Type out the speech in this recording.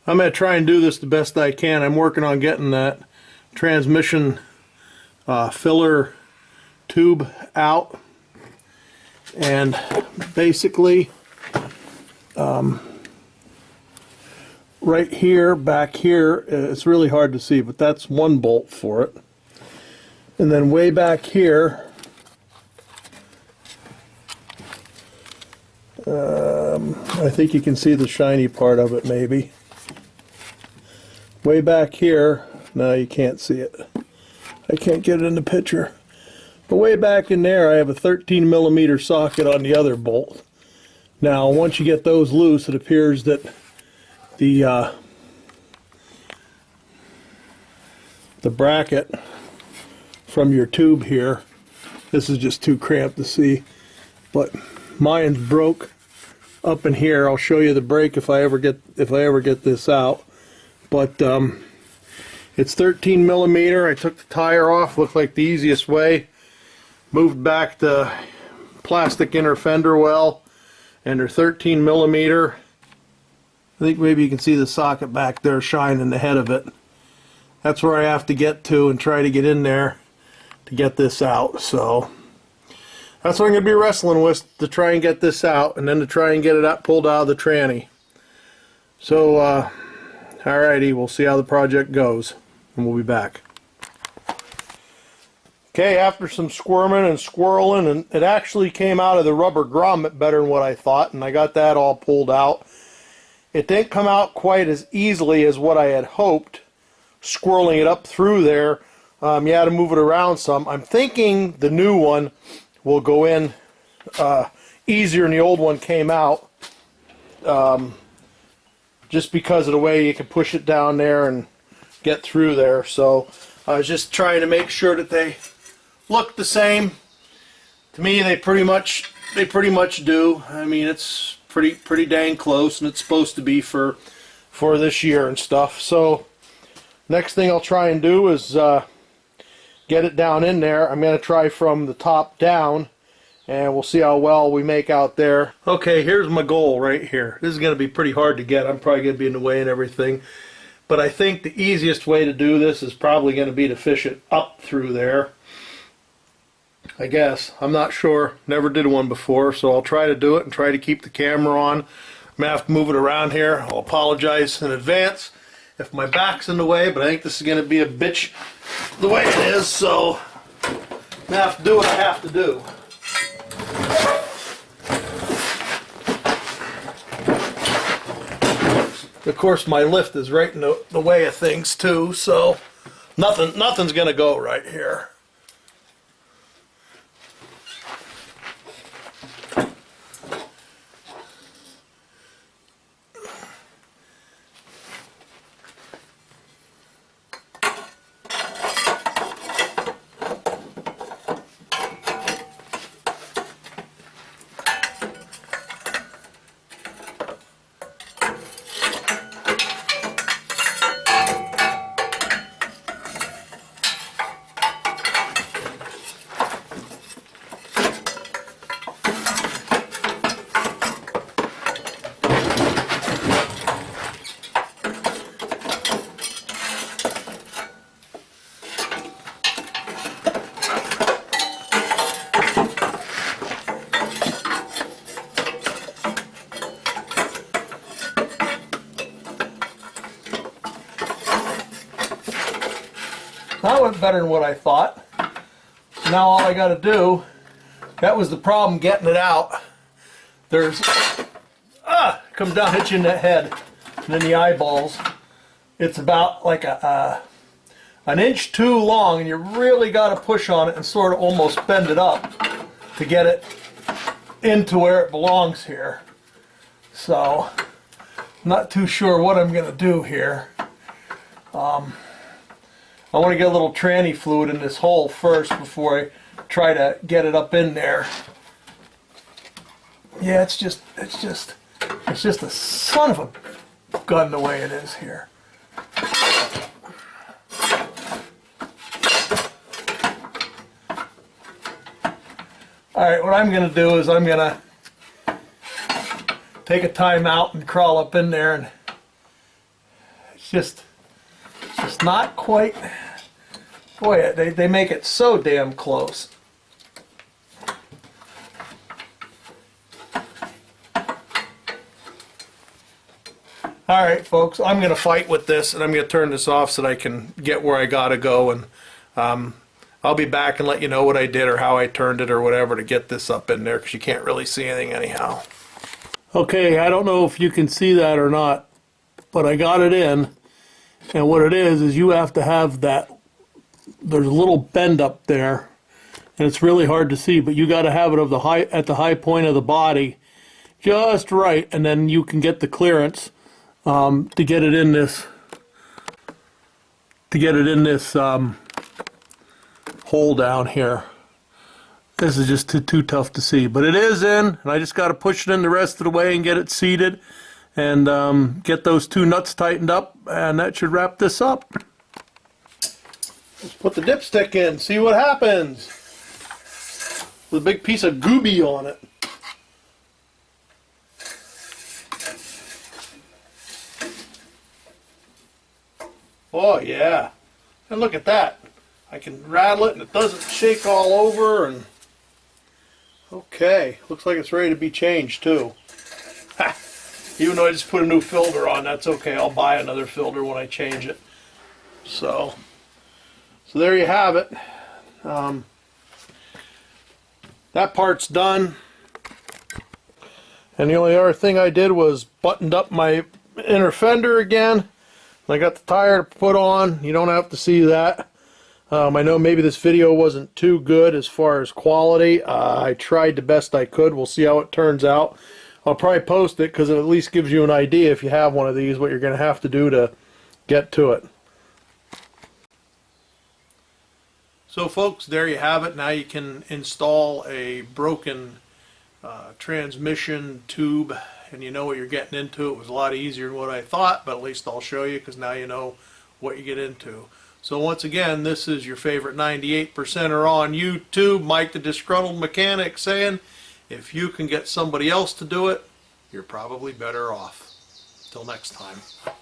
I'm going to try and do this the best I can. I'm working on getting that transmission filler tube out, and basically right here, back here, it's really hard to see, but that's one bolt for it. And then way back here, I think you can see the shiny part of it maybe. Way back here, no, you can't see it. I can't get it in the picture. But way back in there, I have a 13mm socket on the other bolt. Now, once you get those loose, it appears that the bracket from your tube here, this is just too cramped to see, but mine's broke up in here. I'll show you the break if I ever get this out. But it's 13mm. I took the tire off, looked like the easiest way. Moved back the plastic inner fender well, and they're 13mm. I think maybe you can see the socket back there shining the head of it. That's where I have to get to and try to get in there to get this out. So that's what I'm going to be wrestling with, to try and get this out, and then to try and get it out, pulled out of the tranny. So alrighty, we'll see how the project goes, and we'll be back. Okay, after some squirming and squirreling, and it actually came out of the rubber grommet better than what I thought, and I got that all pulled out. It didn't come out quite as easily as what I had hoped, squirreling it up through there. You had to move it around some. I'm thinking the new one will go in easier than the old one came out, just because of the way you can push it down there and get through there. So I was just trying to make sure that they look the same. To me, they pretty much do. I mean, it's pretty dang close, and it's supposed to be for this year and stuff. So next thing I'll try and do is get it down in there. I'm going to try from the top down, and we'll see how well we make out there. Okay, here's my goal right here. This is going to be pretty hard to get. I'm probably going to be in the way and everything. But I think the easiest way to do this is probably going to be to fish it up through there. I guess. I'm not sure. Never did one before, so I'll try to do it and try to keep the camera on. I'm going to have to move it around here. I'll apologize in advance if my back's in the way, but I think this is going to be a bitch the way it is, so I'm going to have to do what I have to do. Of course, my lift is right in the way of things too, so nothing's going to go right here. That went better than what I thought. Now all I got to do, that was the problem getting it out. There's, comes down, hits you in the head and then the eyeballs. It's about like an inch too long, and you really got to push on it and sort of almost bend it up to get it into where it belongs here. So, I'm not too sure what I'm going to do here. I want to get a little tranny fluid in this hole first before I try to get it up in there. Yeah, it's just a son of a gun the way it is here. Alright, what I'm going to do is I'm going to take a time out and crawl up in there and It's just not quite. Boy, they make it so damn close. Alright folks, I'm going to fight with this, and I'm going to turn this off so that I can get where I gotta go, and I'll be back and let you know what I did or how I turned it or whatever to get this up in there, because you can't really see anything anyhow. Okay, I don't know if you can see that or not, but I got it in, and what it is you have to have that, there's a little bend up there, and it's really hard to see, but you got to have it at the high point of the body just right, and then you can get the clearance to get it in this hole down here. This is just too tough to see, but it is in, and I just got to push it in the rest of the way and get it seated, and get those two nuts tightened up, and that should wrap this up. Let's put the dipstick in, see what happens. With a big piece of gooby on it. Oh yeah, and look at that. I can rattle it and it doesn't shake all over, and okay, looks like it's ready to be changed too. Ha. Even though I just put a new filter on, that's okay. I'll buy another filter when I change it. So there you have it. That part's done. And the only other thing I did was buttoned up my inner fender again. I got the tire to put on. You don't have to see that. I know maybe this video wasn't too good as far as quality. I tried the best I could. We'll see how it turns out. I'll probably post it because it at least gives you an idea, if you have one of these, what you're going to have to do to get to it. So folks, there you have it. Now you can install a broken transmission tube, and you know what you're getting into. It was a lot easier than what I thought, but at least I'll show you, because now you know what you get into. So once again, this is your favorite 98%er on YouTube, Mike the Disgruntled Mechanic, saying if you can get somebody else to do it, you're probably better off. Till next time.